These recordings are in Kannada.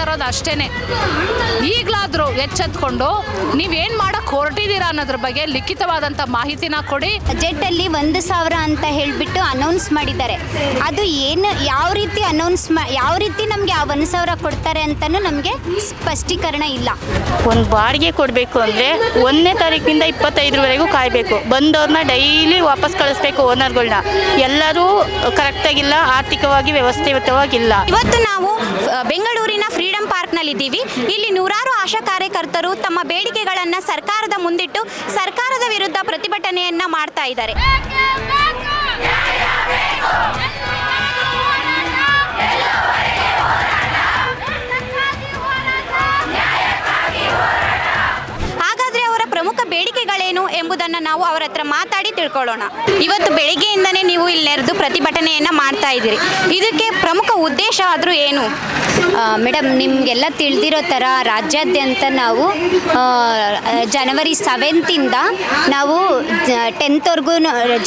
ಬರೋದು ಅಷ್ಟೇ. ಈಗಲಾದರೂ ಎಚ್ಚೆತ್ಕೊಂಡು ನೀವೇನು ಮಾಡೋಕ್ಕೆ ಹೊರಟಿದ್ದೀರಾ ಅನ್ನೋದ್ರ ಬಗ್ಗೆ ಲಿಖಿತವಾದಂಥ ಮಾಹಿತಿನ ಕೊಡಿ. ಬಜೆಟಲ್ಲಿ 1,000 ಅಂತ ಹೇಳಿಬಿಟ್ಟು ಅನೌನ್ಸ್ ಮಾಡಿದ್ದಾರೆ. ಅದು ಏನು, ಯಾವ ರೀತಿ ಯಾವ ರೀತಿ ನಮಗೆ ಆ 1,000 ಕೊಡ್ತಾರೆ ಅಂತಲೂ ನಮಗೆ ಸ್ಪಷ್ಟೀಕರಣ ಇಲ್ಲ. ಒಂದು ಬಾಡಿಗೆ ಕೊಡಬೇಕು ಅಂದರೆ 1ನೇ ತಾರೀಕಿನಿಂದ 25ರವರೆಗೂ ಕಾಯಬೇಕು. ಬಂದವ್ರನ್ನ ಡೈಲಿ ವಾಪಸ್ ಕಳಿಸ್ಬೇಕು ಓನರ್ಗಳನ್ನ. ಎಲ್ಲರೂ ಕರೆಕ್ಟಾಗಿಲ್ಲ, ಆರ್ಥಿಕವಾಗಿ ವ್ಯವಸ್ಥಿತವಾಗಿಲ್ಲ. ಇವತ್ತು ನಾವು ಬೆಂಗಳೂರಿನ ಫ್ರೀಡಂ ಪಾರ್ಕ್ನಲ್ಲಿದ್ದೀವಿ. ಇಲ್ಲಿ ನೂರಾರು ಆಶಾ ಕಾರ್ಯಕರ್ತರು ತಮ್ಮ ಬೇಡಿಕೆಗಳನ್ನು ಸರ್ಕಾರದ ಮುಂದಿಟ್ಟು ಸರ್ಕಾರದ ವಿರುದ್ಧ ಪ್ರತಿಭಟನೆಯನ್ನ ಮಾಡ್ತಾ ಇದ್ದಾರೆ. ಹಾಗಾದ್ರೆ ಅವರ ಪ್ರಮುಖ ಬೇಡಿಕೆಗಳೇನು ಎಂಬುದನ್ನು ನಾವು ಅವರ ಹತ್ರ ಮಾತಾಡಿ ತಿಳ್ಕೊಳ್ಳೋಣ. ಇವತ್ತು ಬೆಳಿಗ್ಗೆಯಿಂದನೇ ನೀವು ಇಲ್ಲಿ ನೆರೆದು ಪ್ರತಿಭಟನೆಯನ್ನ ಮಾಡ್ತಾ ಇದ್ದೀರಿ. ಇದಕ್ಕೆ ಪ್ರಮುಖ ಉದ್ದೇಶ ಆದರೂ ಏನು? ಮೇಡಮ್, ನಿಮಗೆಲ್ಲ ತಿಳಿದಿರೋ ಥರ ರಾಜ್ಯಾದ್ಯಂತ ನಾವು ಜನವರಿ 7 ನಾವು 10ವರೆಗೂ,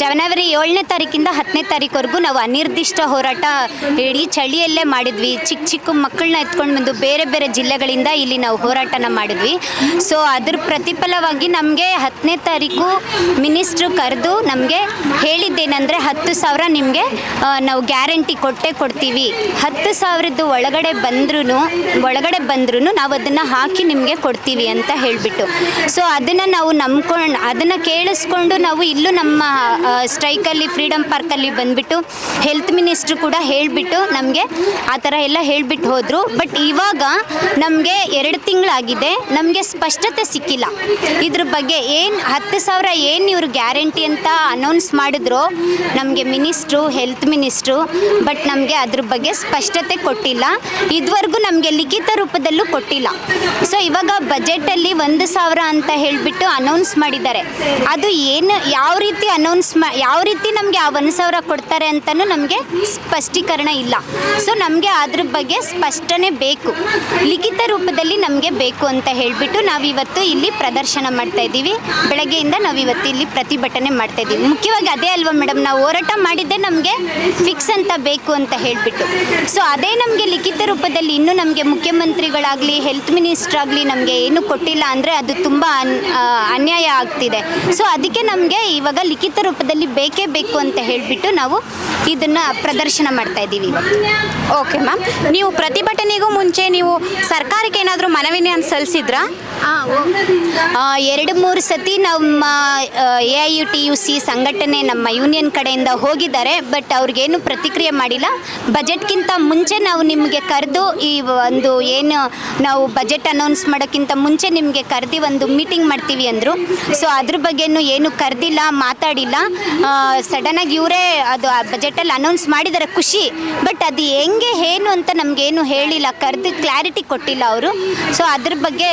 ಜನವರಿ 7ನೇ ತಾರೀಕಿಂದ 10ನೇ ತಾರೀಕುವರೆಗೂ ನಾವು ಅನಿರ್ದಿಷ್ಟ ಹೋರಾಟ ಇಡೀ ಚಳಿಯಲ್ಲೇ ಮಾಡಿದ್ವಿ. ಚಿಕ್ಕ ಚಿಕ್ಕ ಮಕ್ಕಳನ್ನ ಎತ್ಕೊಂಡು ಬಂದು ಬೇರೆ ಬೇರೆ ಜಿಲ್ಲೆಗಳಿಂದ ಇಲ್ಲಿ ನಾವು ಹೋರಾಟನ ಮಾಡಿದ್ವಿ. ಸೊ ಅದ್ರ ಪ್ರತಿಫಲವಾಗಿ ನಮಗೆ 10ನೇ ತಾರೀಕು ಮಿನಿಸ್ಟ್ರು ಕರೆದು ನಮಗೆ ಹೇಳಿದ್ದೇನೆಂದರೆ 10,000 ನಿಮಗೆ ನಾವು ಗ್ಯಾರಂಟಿ ಕೊಡ್ತೀವಿ. 10,000 ಒಳಗಡೆ ಬಂದ್ರೂ ನಾವು ಅದನ್ನು ಹಾಕಿ ನಿಮಗೆ ಕೊಡ್ತೀವಿ ಅಂತ ಹೇಳಿಬಿಟ್ಟು. ಸೊ ಅದನ್ನು ನಾವು ಅದನ್ನು ಕೇಳಿಸ್ಕೊಂಡು ನಾವು ಇಲ್ಲೂ ನಮ್ಮ ಸ್ಟ್ರೈಕಲ್ಲಿ ಫ್ರೀಡಮ್ ಪಾರ್ಕಲ್ಲಿ ಬಂದುಬಿಟ್ಟು ಹೆಲ್ತ್ ಮಿನಿಸ್ಟ್ರು ಕೂಡ ಹೇಳಿಬಿಟ್ಟು ನಮಗೆ ಆ ಥರ ಎಲ್ಲ ಹೇಳಿಬಿಟ್ಟು ಹೋದರು. ಬಟ್ ಇವಾಗ ನಮಗೆ 2 ತಿಂಗಳಾಗಿದೆ, ನಮಗೆ ಸ್ಪಷ್ಟತೆ ಸಿಕ್ಕಿಲ್ಲ ಇದ್ರ ಬಗ್ಗೆ. 10,000 ಏನು ಇವರು ಗ್ಯಾರಂಟಿ ಅಂತ ಅನೌನ್ಸ್ ಮಾಡಿದ್ರು ನಮಗೆ ಮಿನಿಸ್ಟ್ರು, ಹೆಲ್ತ್ ಮಿನಿಸ್ಟ್ರು, ಬಟ್ ನಮಗೆ ಅದ್ರ ಬಗ್ಗೆ ಸ್ಪಷ್ಟತೆ ಕೊಟ್ಟಿಲ್ಲ. ಇದುವರೆಗೂ ನಮಗೆ ಲಿಖಿತ ರೂಪದಲ್ಲೂ ಕೊಟ್ಟಿಲ್ಲ. ಸೊ ಇವಾಗ ಬಜೆಟಲ್ಲಿ 1,000 ಅಂತ ಹೇಳಿಬಿಟ್ಟು ಅನೌನ್ಸ್ ಮಾಡಿದ್ದಾರೆ. ಅದು ಏನು, ಯಾವ ರೀತಿ ನಮಗೆ ಆ 1,000 ಕೊಡ್ತಾರೆ ಅಂತಲೂ ನಮಗೆ ಸ್ಪಷ್ಟೀಕರಣ ಇಲ್ಲ. ಸೊ ನಮಗೆ ಅದ್ರ ಬಗ್ಗೆ ಸ್ಪಷ್ಟನೆ ಬೇಕು, ಲಿಖಿತ ರೂಪದಲ್ಲಿ ನಮಗೆ ಬೇಕು ಅಂತ ಹೇಳಿಬಿಟ್ಟು ನಾವಿವತ್ತು ಇಲ್ಲಿ ಪ್ರದರ್ಶನ ಮಾಡ್ತಾ ಇದ್ದೀವಿ. ಬೆಳಗ್ಗೆಯಿಂದ ನಾವಿವತ್ತು ಇಲ್ಲಿ ಪ್ರತಿಭಟನೆ ಮಾಡ್ತಾ ಇದ್ದೀವಿ. ಮುಖ್ಯವಾಗಿ ಅದೇ ಅಲ್ವಾ ಮೇಡಮ್, ನಾವು ಹೋರಾಟ ಮಾಡಿದ್ದೆ ನಮಗೆ ಫಿಕ್ಸ್ ಅಂತ ಬೇಕು ಅಂತ ಹೇಳಿಬಿಟ್ಟು. ಸೊ ಅದೇ ನಮಗೆ ಲಿಖಿತ ರೂಪದಲ್ಲಿ ಇನ್ನೂ ನಮಗೆ ಮುಖ್ಯಮಂತ್ರಿಗಳಾಗಲಿ ಹೆಲ್ತ್ ಮಿನಿಸ್ಟ್ರ್ ಆಗಲಿ ನಮಗೆ ಏನು ಕೊಟ್ಟಿಲ್ಲ ಅಂದರೆ ಅದು ತುಂಬ ಅನ್ಯಾಯ ಆಗ್ತಿದೆ. ಸೊ ಅದಕ್ಕೆ ನಮಗೆ ಇವಾಗ ಲಿಖಿತ ರೂಪದಲ್ಲಿ ಬೇಕೇ ಬೇಕು ಅಂತ ಹೇಳಿಬಿಟ್ಟು ನಾವು ಇದನ್ನು ಪ್ರದರ್ಶನ ಮಾಡ್ತಾ ಇದ್ದೀವಿ ಇವತ್ತು. ಓಕೆ ಮ್ಯಾಮ್, ನೀವು ಪ್ರತಿಭಟನೆಗೂ ಮುಂಚೆ ನೀವು ಸರ್ಕಾರಕ್ಕೆ ಏನಾದರೂ ಮನವಿನ ಸಲ್ಲಿಸಿದ್ರಾ? 2-3 ಸತಿ ನಮ್ಮ AIUTUC ಸಂಘಟನೆ ನಮ್ಮ ಯೂನಿಯನ್ ಕಡೆಯಿಂದ ಹೋಗಿದ್ದಾರೆ. ಬಟ್ ಅವ್ರಿಗೇನು ಪ್ರತಿಕ್ರಿಯೆ ಮಾಡಿಲ್ಲ. ಬಜೆಟ್ಗಿಂತ ಮುಂಚೆ ನಾವು ನಿಮಗೆ ಕರೆದು ಈ ಒಂದು ಏನು ನಾವು ಬಜೆಟ್ ಅನೌನ್ಸ್ ಮಾಡೋಕ್ಕಿಂತ ಮುಂಚೆ ನಿಮಗೆ ಕರೆದು ಒಂದು ಮೀಟಿಂಗ್ ಮಾಡ್ತೀವಿ ಅಂದರು. ಸೊ ಅದ್ರ ಬಗ್ಗೆನೂ ಏನು ಕರೆದಿಲ್ಲ, ಮಾತಾಡಿಲ್ಲ. ಸಡನ್ನಾಗಿ ಇವರೇ ಅದು ಆ ಬಜೆಟಲ್ಲಿ ಅನೌನ್ಸ್ ಮಾಡಿದ್ದಾರೆ, ಖುಷಿ. ಬಟ್ ಅದು ಹೆಂಗೆ ಏನು ಅಂತ ನಮಗೇನು ಹೇಳಿಲ್ಲ, ಕರೆದು ಕ್ಲಾರಿಟಿ ಕೊಟ್ಟಿಲ್ಲ ಅವರು. ಸೊ ಅದ್ರ ಬಗ್ಗೆ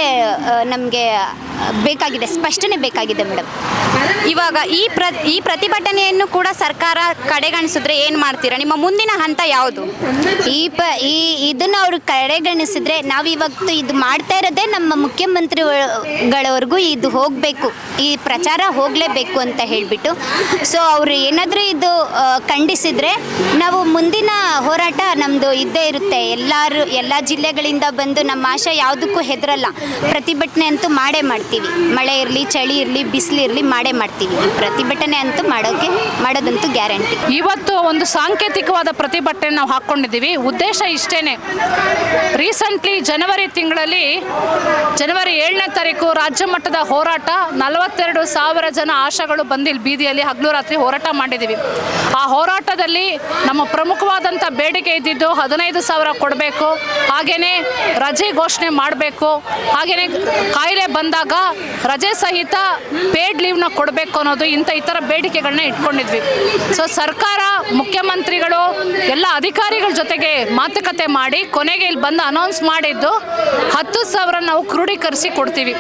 ನಮಗೆ ಬೇಕಾಗಿದೆ, ಸ್ಪಷ್ಟನೆ ಬೇಕಾಗಿದೆ ಮೇಡಮ್. ಇವಾಗ ಈ ಪ್ರತಿಭಟನೆಯನ್ನು ಕೂಡ ಸರ್ಕಾರ ಕಡೆಗಣಿಸಿದ್ರೆ ಏನು ಮಾಡ್ತೀರಾ? ನಿಮ್ಮ ಮುಂದಿನ ಹಂತ ಯಾವುದು? ಇದನ್ನು ಅವರು ಕಡೆಗಣಿಸಿದ್ರೆ ನಾವು ಇವತ್ತು ಇದು ಮಾಡ್ತಾ ಇರೋದೇ ನಮ್ಮ ಮುಖ್ಯಮಂತ್ರಿಗಳವರೆಗೂ ಇದು ಹೋಗಬೇಕು, ಈ ಪ್ರಚಾರ ಹೋಗಲೇಬೇಕು ಅಂತ ಹೇಳಿಬಿಟ್ಟು. ಸೊ ಅವರು ಏನಾದರೂ ಇದು ಖಂಡಿಸಿದರೆ ನಾವು ಮುಂದಿನ ಹೋರಾಟ ನಮ್ಮದು ಇದ್ದೇ ಇರುತ್ತೆ. ಎಲ್ಲ ಜಿಲ್ಲೆಗಳಿಂದ ಬಂದು ನಮ್ಮ ಆಶಾ ಯಾವುದಕ್ಕೂ ಹೆದರಲ್ಲ, ಪ್ರತಿಭಟನೆ ಅಂತೂ ಮಾಡೇ ಮಾಡ್ತೀವಿ. ಮಳೆ ಇರಲಿ, ಚಳಿ ಇರಲಿ, ಬಿಸಿಲಿರಲಿ ಮಾಡೇ ಮಾಡ್ತೀವಿ. ಪ್ರತಿಭಟನೆ ಅಂತೂ ಮಾಡೋದಂತೂ ಗ್ಯಾರಂಟಿ. ಇವತ್ತು ಒಂದು ಸಾಂಕೇತಿಕವಾದ ಪ್ರತಿಭಟನೆ ನಾವು ಹಾಕ್ಕೊಂಡಿದ್ದೀವಿ. ಉದ್ದೇಶ ಇಷ್ಟೇನೆ. ರೀಸೆಂಟ್ಲಿ ಜನವರಿ ತಿಂಗಳಲ್ಲಿ ಜನವರಿ 7ನೇ ತಾರೀಕು ರಾಜ್ಯ ಮಟ್ಟದ ಹೋರಾಟ, 42,000 ಜನ ಆಶಾಗಳು ಬಂದಿಲ್ಲಿ ಬೀದಿಯಲ್ಲಿ ಹಗಲು ರಾತ್ರಿ ಹೋರಾಟ ಮಾಡಿದ್ದೀವಿ. ಆ ಹೋರಾಟದಲ್ಲಿ ನಮ್ಮ ಪ್ರಮುಖವಾದಂಥ ಬೇಡಿಕೆ ಇದ್ದಿದ್ದು 15,000 ಕೊಡಬೇಕು, ಹಾಗೆಯೇ ರಜೆ ಘೋಷಣೆ ಮಾಡಬೇಕು, ಹಾಗೆಯೇ ಕಾಯಿಲೆ ಬಂದಾಗ ರಜೆ ಸಹಿತ ಪೇಡ್ ಲೀವ್ನ ಕೊಡಬೇಕು ಅನ್ನೋದು ಈ ಥರ ಬೇಡಿಕೆಗಳನ್ನ ಇಟ್ಕೊಂಡಿದ್ವಿ. ಸೊ ಸರ್ಕಾರ, ಮುಖ್ಯಮಂತ್ರಿಗಳು ಎಲ್ಲ ಅಧಿಕಾರಿಗಳ ಜೊತೆಗೆ ಮಾತುಕತೆ ಮಾಡಿ ಕೊನೆಗೆ ಇಲ್ಲಿ ಬಂದು ಅನೌನ್ಸ್ ಮಾಡಿದ್ದು 10,000 ನಾವು ಕ್ರೋಢೀಕರಿಸಿ ಕೊಡ್ತೀವಿ.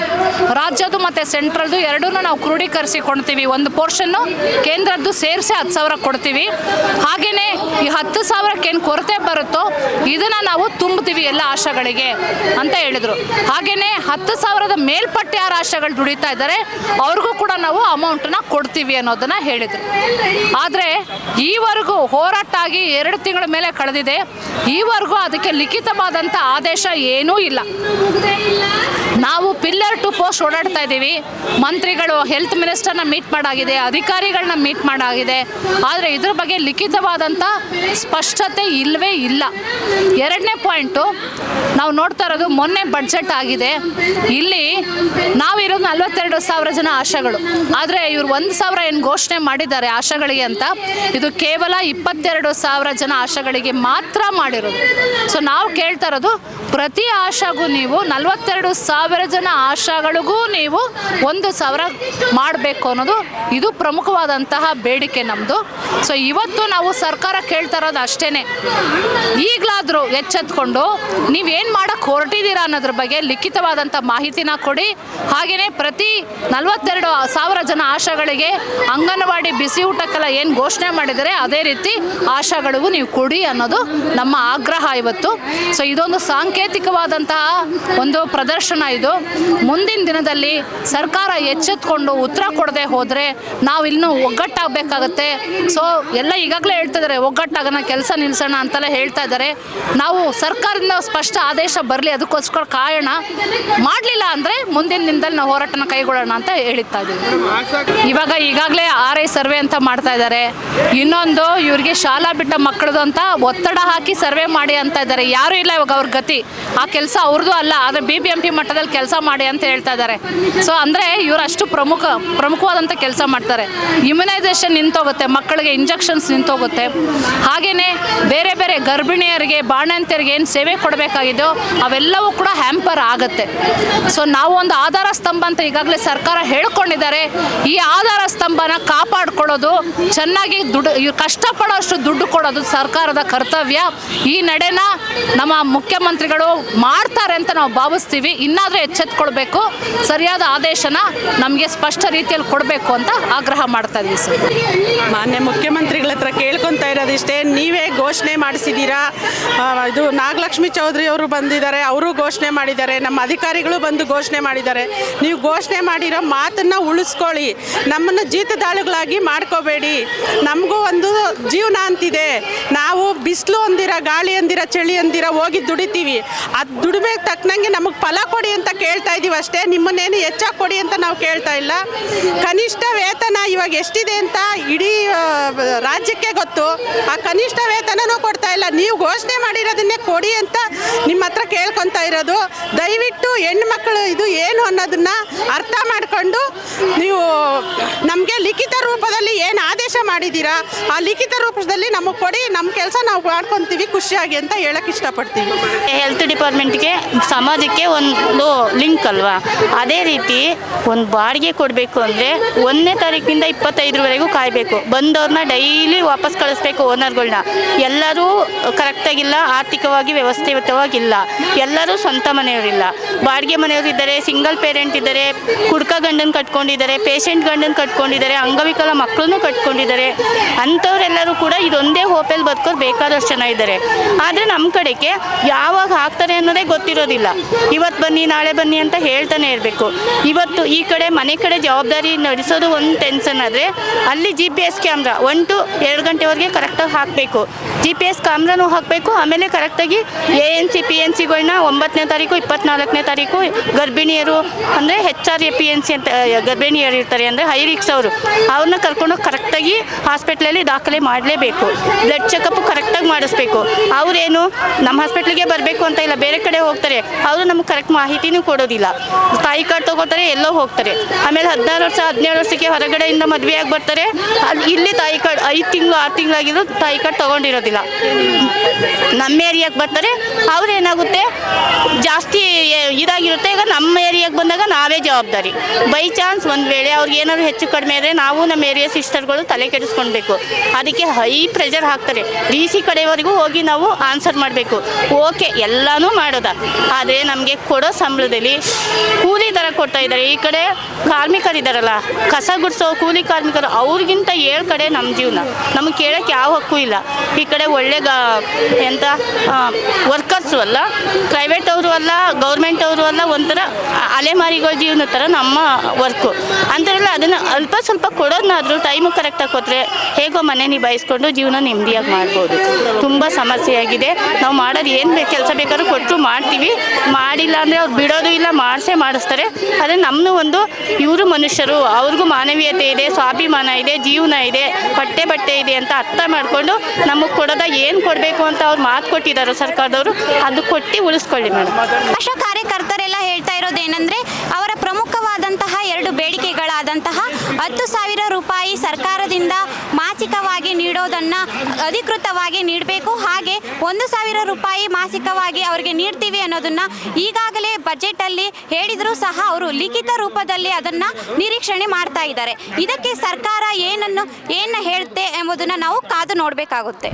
ರಾಜ್ಯದ್ದು ಮತ್ತು ಸೆಂಟ್ರಲ್ದು ಎರಡೂ ನಾವು ಕ್ರೋಢೀಕರಿಸಿ ಕೊಡ್ತೀವಿ. ಒಂದು ಪೋರ್ಷನ್ನು ಕೇಂದ್ರದ್ದು ಸೇರಿಸಿ 10,000 ಕೊಡ್ತೀವಿ. ಹಾಗೆಯೇ ಈ 10,000ಕ್ಕೆ ಏನು ಕೊರತೆ ಬರುತ್ತೋ ಇದನ್ನು ನಾವು ತುಂಬ್ತೀವಿ ಎಲ್ಲ ಆಶಾಗಳಿಗೆ ಅಂತ ಹೇಳಿದರು. ಹಾಗೆಯೇ 10,000 ಮೇಲ್ಪಟ್ಟು ಯಾರು ಆಶಾಗಳು ದುಡಿತಾ ಕೇಳ್ತಾ ಇದ್ದಾರೆ, ಅವ್ರಿಗೂ ಕೂಡ ನಾವು ಅಮೌಂಟನ್ನ ಕೊಡ್ತೀವಿ ಅನ್ನೋದನ್ನು ಹೇಳಿದರು. ಆದರೆ ಈವರೆಗೂ ಹೋರಾಟ ಆಗಿ 2 ತಿಂಗಳ ಮೇಲೆ ಕಳೆದಿದೆ, ಈವರೆಗೂ ಅದಕ್ಕೆ ಲಿಖಿತವಾದಂಥ ಆದೇಶ ಏನೂ ಇಲ್ಲ. ನಾವು ಪಿಲ್ಲರ್ ಟು ಪೋಸ್ಟ್ ಓಡಾಡ್ತಾ ಇದ್ದೀವಿ. ಮಂತ್ರಿಗಳು, ಹೆಲ್ತ್ ಮಿನಿಸ್ಟರ್ನ ಮೀಟ್ ಮಾಡಾಗಿದೆ, ಅಧಿಕಾರಿಗಳನ್ನ ಮೀಟ್ ಮಾಡಾಗಿದೆ, ಆದರೆ ಇದ್ರ ಬಗ್ಗೆ ಲಿಖಿತವಾದಂಥ ಸ್ಪಷ್ಟತೆ ಇಲ್ಲವೇ ಇಲ್ಲ. 2ನೇ ಪಾಯಿಂಟು, ನಾವು ನೋಡ್ತಾ ಇರೋದು ಮೊನ್ನೆ ಬಡ್ಜೆಟ್ ಆಗಿದೆ. ಇಲ್ಲಿ ನಾವಿರೋದು 42,000 ಜನ ಆಶಾಗಳು, ಆದರೆ ಇವರು 1,000 ಏನು ಘೋಷಣೆ ಮಾಡಿದ್ದಾರೆ ಆಶಾಗಳಿಗೆ ಅಂತ, ಇದು ಕೇವಲ 22,000 ಜನ ಆಶಾಗಳಿಗೆ ಮಾತ್ರ ಮಾಡಿರೋದು. ಸೊ ನಾವು ಕೇಳ್ತಾ ಇರೋದು, ಪ್ರತಿ ಆಶಾಗೂ ನೀವು 42,000 ಜನ ಆಶಾಗಳಿಗೂ ನೀವು 1,000 ಮಾಡಬೇಕು ಅನ್ನೋದು ಇದು ಪ್ರಮುಖವಾದಂತಹ ಬೇಡಿಕೆ ನಮ್ಮದು. ಸೊ ಇವತ್ತು ನಾವು ಸರ್ಕಾರ ಕೇಳ್ತಾ ಇರೋದು ಅಷ್ಟೇ, ಈಗಲಾದರೂ ಎಚ್ಚೆತ್ಕೊಂಡು ನೀವೇನು ಮಾಡೋಕ್ಕೆ ಹೊರಟಿದ್ದೀರಾ ಅನ್ನೋದ್ರ ಬಗ್ಗೆ ಲಿಖಿತವಾದಂಥ ಮಾಹಿತಿನ ಕೊಡಿ. ಹಾಗೆಯೇ ಪ್ರತಿ 42,000 ಜನ ಆಶಾಗಳಿಗೆ ಅಂಗನವಾಡಿ ಬಿಸಿ ಊಟಕ್ಕೆಲ್ಲ ಏನು ಘೋಷಣೆ ಮಾಡಿದರೆ ಅದೇ ರೀತಿ ಆಶಾಗಳಿಗೂ ನೀವು ಕೊಡಿ ಅನ್ನೋದು ನಮ್ಮ ಆಗ್ರಹ ಇವತ್ತು. ಸೊ ಇದೊಂದು ಸಾಂಕೇತಿಕವಾದಂತಹ ಒಂದು ಪ್ರದರ್ಶನ. ಇದು ಮುಂದಿನ ದಿನದಲ್ಲಿ ಸರ್ಕಾರ ಎಚ್ಚೆತ್ಕೊಂಡು ಉತ್ತರ ಕೊಡದೆ ಹೋದರೆ ನಾವು ಇನ್ನೂ ಒಗ್ಗಟ್ಟಾಗಬೇಕಾಗತ್ತೆ. ಸೊ ಎಲ್ಲ ಈಗಾಗಲೇ ಹೇಳ್ತಾ ಇದ್ದಾರೆ, ಒಗ್ಗಟ್ಟಾಗೋಣ, ಕೆಲಸ ನಿಲ್ಲಿಸೋಣ ಅಂತೆಲ್ಲ ಹೇಳ್ತಾ ಇದ್ದಾರೆ. ನಾವು ಸರ್ಕಾರದಿಂದ ಸ್ಪಷ್ಟ ಆದೇಶ ಬರಲಿ, ಅದಕ್ಕೋಸ್ಕರ ಕಾಯೋಣ. ಮಾಡಲಿಲ್ಲ ಅಂದರೆ ಮುಂದಿನ ದಿನದಲ್ಲಿ ನಾವು ಹೋರಾಟನ ಕೈಗೊಳ್ಳೋಣ ಅಂತ ಹೇಳ್ತಾ ಇದ್ದೀವಿ. ಈಗಾಗಲೇ RI ಸರ್ವೆ ಅಂತ ಮಾಡ್ತಾ ಇದ್ದಾರೆ. ಇನ್ನೊಂದು ಇವರಿಗೆ ಶಾಲಾ ಬಿಟ್ಟ ಮಕ್ಕಳದು ಅಂತ ಒತ್ತಡ ಹಾಕಿ ಸರ್ವೆ ಮಾಡಿ ಅಂತ ಇದ್ದಾರೆ. ಯಾರೂ ಇಲ್ಲ ಇವಾಗ ಅವ್ರ ಗತಿ, ಆ ಕೆಲಸ ಅವ್ರದ್ದು ಅಲ್ಲ, ಆದರೆ BBMP ಮಟ್ಟದಲ್ಲಿ ಕೆಲಸ ಮಾಡಿ ಅಂತ ಹೇಳ್ತಾ ಇದ್ದಾರೆ. ಸೊ ಅಂದರೆ ಇವರು ಅಷ್ಟು ಪ್ರಮುಖವಾದಂಥ ಕೆಲಸ ಮಾಡ್ತಾರೆ. ಇಮ್ಯುನೈಸೇಷನ್ ನಿಂತೋಗುತ್ತೆ, ಮಕ್ಕಳಿಗೆ ಇಂಜೆಕ್ಷನ್ಸ್ ನಿಂತೋಗುತ್ತೆ. ಹಾಗೆಯೇ ಬೇರೆ ಬೇರೆ ಗರ್ಭಿಣಿಯರಿಗೆ, ಬಾಣಂತಿಯರಿಗೆ ಏನು ಸೇವೆ ಕೊಡಬೇಕಾಗಿದೆಯೋ ಅವೆಲ್ಲವೂ ಕೂಡ ಹ್ಯಾಂಪರ್ ಆಗುತ್ತೆ. ಸೊ ನಾವು ಒಂದು ಆಧಾರ ಸ್ತಂಭ ಅಂತ ಈಗಾಗಲೇ ಸರ್ಕಾರ ಹೇಳ್ಕೊಂಡಿದ್ದಾರೆ. ಈ ಆಧಾರ ಸ್ತಂಭನ ಕಾಪಾಡ್ಕೊಳ್ಳೋದು, ಚೆನ್ನಾಗಿ ಇವ್ರು ಕಷ್ಟಪಡೋಷ್ಟು ದುಡ್ಡು ಕೊಡೋದು ಸರ್ಕಾರದ ಕರ್ತವ್ಯ. ಈ ನಡೆನ ನಮ್ಮ ಮುಖ್ಯಮಂತ್ರಿಗಳು ಮಾಡ್ತಾರೆ ಅಂತ ನಾವು ಭಾವಿಸ್ತೀವಿ. ಇನ್ನಾದರೂ ಎಚ್ಚೆತ್ಕೊಳ್ಬೇಕು, ಸರಿಯಾದ ಆದೇಶನ ನಮಗೆ ಸ್ಪಷ್ಟ ರೀತಿಯಲ್ಲಿ ಕೊಡಬೇಕು ಅಂತ ಆಗ್ರಹ ಮಾಡ್ತಾ ಇದ್ದೀವಿ ಸರ್. ಮಾನ್ಯ ಮುಖ್ಯಮಂತ್ರಿಗಳ ಹತ್ರ ಕೇಳ್ಕೊತಾ ಇರೋದಿಷ್ಟೇ, ನೀವೇ ಘೋಷಣೆ ಮಾಡಿಸಿದ್ದೀರಾ. ಇದು ನಾಗಲಕ್ಷ್ಮಿ ಚೌಧರಿ ಅವರು ಬಂದಿದ್ದಾರೆ, ಅವರು ಘೋಷಣೆ ಮಾಡಿದ್ದಾರೆ, ನಮ್ಮ ಅಧಿಕಾರಿಗಳು ಬಂದು ಘೋಷಣೆ ಮಾಡಿದ್ದಾರೆ. ನೀವು ಘೋಷಣೆ ಮಾಡಿರೋ ಮಾತನ್ನು ಉಳಿಸ್ಕೊಳ್ಳಿ, ನಮ್ಮನ್ನು ಜೀತದಾಳುಗಳಾಗಿ ಮಾಡ್ಕೋಬೇಡಿ. ನಮಗೂ ಒಂದು ಜೀವನ ಅಂತಿದೆ. ನಾವು ಬಿಸಿಲು ಅಂದಿರ, ಗಾಳಿ ಅಂದಿರ, ಚಳಿ ಅಂದಿರ ಹೋಗಿ ದುಡಿತೀವಿ. ಅದು ದುಡಿಬೇಕು ತಕ್ಕನಂಗೆ ನಮಗೆ ಫಲ ಕೊಡಿ ಅಂತ ಕೇಳ್ತಾ ಇದ್ದೀವಿ ಅಷ್ಟೇ. ನಿಮ್ಮನ್ನೇನು ಹೆಚ್ಚಾಗಿ ಕೊಡಿ ಅಂತ ನಾವು ಕೇಳ್ತಾ ಇಲ್ಲ. ಕನಿಷ್ಠ ವೇತನ ಇವಾಗ ಎಷ್ಟಿದೆ ಅಂತ ಇಡೀ ರಾಜ್ಯಕ್ಕೆ ಗೊತ್ತು. ಆ ಕನಿಷ್ಠ ವೇತನನೂ ಕೊಡ್ತಾ ಇಲ್ಲ. ನೀವು ಘೋಷಣೆ ಮಾಡಿರೋದನ್ನೇ ಕೊಡಿ ಅಂತ ನಿಮ್ಮ ಹತ್ರ ಕೇಳ್ಕೊತಾ ಇರೋದು. ದಯವಿಟ್ಟು ಹೆಣ್ಮಕ್ಳು ಇದು ಏನು ಅನ್ನೋದನ್ನ ಅರ್ಥ ಮಾಡಿಕೊಂಡು ನೀವು ನಮಗೆ ಲಿಖಿತ ರೂಪದಲ್ಲಿ ಏನು ಆದೇಶ ಮಾಡಿದ್ದೀರಾ ಆ ಲಿಖಿತ ರೂಪದಲ್ಲಿ ನಮಗೆ ಕೊಡಿ. ನಮ್ಮ ಕೆಲಸ ನಾವು ಮಾಡ್ಕೊತೀವಿ ಖುಷಿಯಾಗಿ ಅಂತ ಹೇಳಕ್ಕೆ ಇಷ್ಟಪಡ್ತೀವಿ. ಹೆಲ್ತ್ ಡಿಪಾರ್ಟ್ಮೆಂಟ್ಗೆ, ಸಮಾಜಕ್ಕೆ ಒಂದು ಲಿಂಕ್ ಅಲ್ವಾ. ಅದೇ ರೀತಿ ಒಂದು ಬಾಡಿಗೆ ಕೊಡಬೇಕು ಅಂದರೆ 1ನೇ ತಾರೀಕಿನಿಂದ 25ರವರೆಗೂ ಕಾಯಬೇಕು. ಬಂದವ್ರನ್ನ ಡೈಲಿ ವಾಪಸ್ ಕಳಿಸ್ಬೇಕು ಓನರ್ಗಳನ್ನ. ಎಲ್ಲರೂ ಕರೆಕ್ಟಾಗಿಲ್ಲ, ಆರ್ಥಿಕವಾಗಿ ವ್ಯವಸ್ಥಿತವಾಗಿಲ್ಲ, ಎಲ್ಲರೂ ಸ್ವಂತ ಮನೆಯವರಿಲ್ಲ. ಬಾಡಿಗೆ ಮನೆಯವರಿದ್ದಾರೆ, ಸಿಂಗಲ್ ಪೇರೆಂಟ್ ಇದ್ದಾರೆ, ಕುಡ್ಕ ಗಂಡನ ಕಟ್ಕೊಂಡಿದ್ದಾರೆ, ಪೇಷಂಟ್ ಗಂಡನ ಕಟ್ಕೊಂಡಿದ್ದಾರೆ, ಅಂಗವಿಕಲ ಮಕ್ಕಳನ್ನು ಕಟ್ಕೊಂಡಿದ್ದಾರೆ. ಅಂಥವರೆಲ್ಲರೂ ಕೂಡ ಇದೊಂದೇ ಹೋಪಲ್ಲಿ ಬದುಕೋರು ಬೇಕಾದಷ್ಟು ಜನ ಇದ್ದಾರೆ. ಆದರೆ ನಮ್ಮ ಕಡೆಗೆ ಯಾವಾಗ ಹಾಕ್ತಾರೆ ಅನ್ನೋದೇ ಗೊತ್ತಿರೋದಿಲ್ಲ. ಇವತ್ತು ಬನ್ನಿ, ನಾಳೆ ಬನ್ನಿ ಅಂತ ಹೇಳ್ತಾನೆ ಇರಬೇಕು. ಇವತ್ತು ಈ ಕಡೆ ಮನೆ ಕಡೆ ಜವಾಬ್ದಾರಿ ನಡೆಸೋದು ಒಂದು ಟೆನ್ಷನ್ ಆದರೆ, ಅಲ್ಲಿ GPS ಕ್ಯಾಮ್ರಾ 1 to 2 ಗಂಟೆವರೆಗೆ ಕರೆಕ್ಟಾಗಿ ಹಾಕಬೇಕು. GPS ಕ್ಯಾಮ್ರಾನೂ ಹಾಕಬೇಕು. ಆಮೇಲೆ ಕರೆಕ್ಟಾಗಿ ANC PNCಗಳನ್ನ 9ನೇ ತಾರೀಕು 24ನೇ ತಾರೀಕು ಗರ್ಭಿಣಿಯರು ಅಂದರೆ HRA-PNC ಅಂತ ಗರ್ಭಿಣಿಯರು ಇರ್ತಾರೆ, ಅಂದರೆ ಹೈ ರಿಕ್ಸ್ ಅವ್ರನ್ನ ಕರ್ಕೊಂಡೋಗಿ ಕರೆಕ್ಟಾಗಿ ಹಾಸ್ಪಿಟ್ಲಲ್ಲಿ ದಾಖಲೆ ಮಾಡಲೇಬೇಕು. ಬ್ಲಡ್ ಚೆಕಪ್ ಕರೆಕ್ಟಾಗಿ ಮಾಡಿಸ್ಬೇಕು. ಅವರೇನು ನಮ್ಮ ಹಾಸ್ಪಿಟ್ಲಿಗೆ ಬರಬೇಕು ಅಂತ ಇಲ್ಲ, ಬೇರೆ ಕಡೆ ಹೋಗ್ತಾರೆ. ಅವರು ನಮ್ಗೆ ಕರೆಕ್ಟ್ ಮಾಹಿತಿನೂ ಕೊಡೋದಿಲ್ಲ. ತಾಯಿ ಕಾರ್ಡ್ ತೊಗೋತಾರೆ, ಎಲ್ಲೋ ಹೋಗ್ತಾರೆ. ಆಮೇಲೆ 16 ವರ್ಷ 17 ವರ್ಷಕ್ಕೆ ಹೊರಗಡೆಯಿಂದ ಮದುವೆಯಾಗಿ ಬರ್ತಾರೆ. ಇಲ್ಲಿ ತಾಯಿ ಕಾರ್ಡ್ 5 ತಿಂಗಳು 6 ತಿಂಗಳಾಗಿದ್ರು ತಾಯಿ ಕಾರ್ಡ್ ತೊಗೊಂಡಿರೋದಿಲ್ಲ. ನಮ್ಮ ಏರಿಯಾಗೆ ಬರ್ತಾರೆ, ಅವ್ರೇನಾಗುತ್ತೆ ಜಾಸ್ತಿ ಇದಾಗಿರುತ್ತೆ. ಈಗ ನಮ್ಮ ಏರಿಯಾಗೆ ಬಂದಾಗ ನಾವೇ ಜವಾಬ್ದಾರಿ. ಬೈ ಚಾನ್ಸ್ ಒಂದು ವೇಳೆ ಅವ್ರಿಗೆ ಏನಾದ್ರು ಹೆಚ್ಚು ಕಡಿಮೆ ಆದರೆ ನಾವು ನಮ್ಮ ಏರಿಯಾ ಸಿಸ್ಟರ್ಗಳು ತಲೆ ಕೆಡಿಸ್ಕೊಳ್ಬೇಕು. ಅದಕ್ಕೆ ಹೈ ಪ್ರೆಷರ್ ಹಾಕ್ತಾರೆ. DC ಕಡೆಯವರೆಗೂ ಹೋಗಿ ನಾವು ಆನ್ಸರ್ ಮಾಡಬೇಕು. ಓಕೆ, ಎಲ್ಲನೂ ಮಾಡೋದ, ಆದರೆ ನಮಗೆ ಕೊಡೋ ಸಂಬಳದಲ್ಲಿ ಕೂಲಿ ಥರ ಕೊಡ್ತಾ ಇದ್ದಾರೆ. ಈ ಕಡೆ ಕಾರ್ಮಿಕರಿದ್ದಾರಲ್ಲ, ಕಸ ಗುಡಿಸೋ ಕೂಲಿ ಕಾರ್ಮಿಕರು, ಅವ್ರಿಗಿಂತ 7 ಕಡೆ ನಮ್ಮ ಜೀವನ. ನಮಗೆ ಕೇಳೋಕ್ಕೆ ಯಾವ ಹಕ್ಕು ಇಲ್ಲ. ಈ ಕಡೆ ಒಳ್ಳೆ ವರ್ಕರ್ ಓನರ್ಸು ಅಲ್ಲ, ಪ್ರೈವೇಟ್ ಅವರು ಅಲ್ಲ, ಗೌರ್ಮೆಂಟ್ ಅವರು ಅಲ್ಲ, ಒಂಥರ ಅಲೆಮಾರಿಗಳ ಜೀವನ ಥರ ನಮ್ಮ ವರ್ಕು. ಅಂತಾರಲ್ಲ ಅದನ್ನು ಅಲ್ಪ ಸ್ವಲ್ಪ ಕೊಡೋದನ್ನಾದರೂ ಟೈಮು ಕರೆಕ್ಟಾಗಿ ಕೊಟ್ಟರೆ ಹೇಗೋ ಮನೆ ನಿಭಾಯಿಸ್ಕೊಂಡು ಜೀವನ ನೆಮ್ಮದಿಯಾಗಿ ಮಾಡ್ಬೋದು. ತುಂಬ ಸಮಸ್ಯೆಯಾಗಿದೆ. ನಾವು ಮಾಡೋದು ಏನು ಕೆಲಸ ಬೇಕಾದ್ರೂ ಕೊಟ್ಟು ಮಾಡ್ತೀವಿ, ಮಾಡಿಲ್ಲ ಅಂದರೆ ಅವ್ರು ಬಿಡೋದು ಇಲ್ಲ, ಮಾಡಿಸ್ತಾರೆ. ಆದರೆ ನಮ್ಮನ್ನು ಒಂದು ಇವರು ಮನುಷ್ಯರು, ಅವ್ರಿಗೂ ಮಾನವೀಯತೆ ಇದೆ, ಸ್ವಾಭಿಮಾನ ಇದೆ, ಜೀವನ ಇದೆ, ಬಟ್ಟೆ ಇದೆ ಅಂತ ಅರ್ಥ ಮಾಡಿಕೊಂಡು ನಮಗೆ ಕೊಡೋದ ಏನು ಕೊಡಬೇಕು ಅಂತ ಅವ್ರು ಮಾತು ಕೊಟ್ಟಿದ್ದಾರೆ ಸರ್ಕಾರದವರು, ಅದು ಕೊಟ್ಟು ಉಳಿಸ್ಕೊಳ್ಳಿ ಮೇಡಮ್. ಆಶಾ ಕಾರ್ಯಕರ್ತರೆಲ್ಲ ಹೇಳ್ತಾ ಇರೋದೇನೆಂದರೆ ಅವರ ಪ್ರಮುಖವಾದಂತಹ 2 ಬೇಡಿಕೆಗಳಾದಂತಹ 10,000 ರೂಪಾಯಿ ಸರ್ಕಾರದಿಂದ ಮಾಸಿಕವಾಗಿ ನೀಡೋದನ್ನು ಅಧಿಕೃತವಾಗಿ ನೀಡಬೇಕು, ಹಾಗೆ 1,000 ರೂಪಾಯಿ ಮಾಸಿಕವಾಗಿ ಅವರಿಗೆ ನೀಡ್ತೀವಿ ಅನ್ನೋದನ್ನು ಈಗಾಗಲೇ ಬಜೆಟಲ್ಲಿ ಹೇಳಿದರೂ ಸಹ ಅವರು ಲಿಖಿತ ರೂಪದಲ್ಲಿ ಅದನ್ನು ನಿರೀಕ್ಷಣೆ ಮಾಡ್ತಾ ಇದ್ದಾರೆ. ಇದಕ್ಕೆ ಸರ್ಕಾರ ಏನು ಹೇಳುತ್ತೆ ಎಂಬುದನ್ನು ನಾವು ಕಾದು ನೋಡಬೇಕಾಗುತ್ತೆ.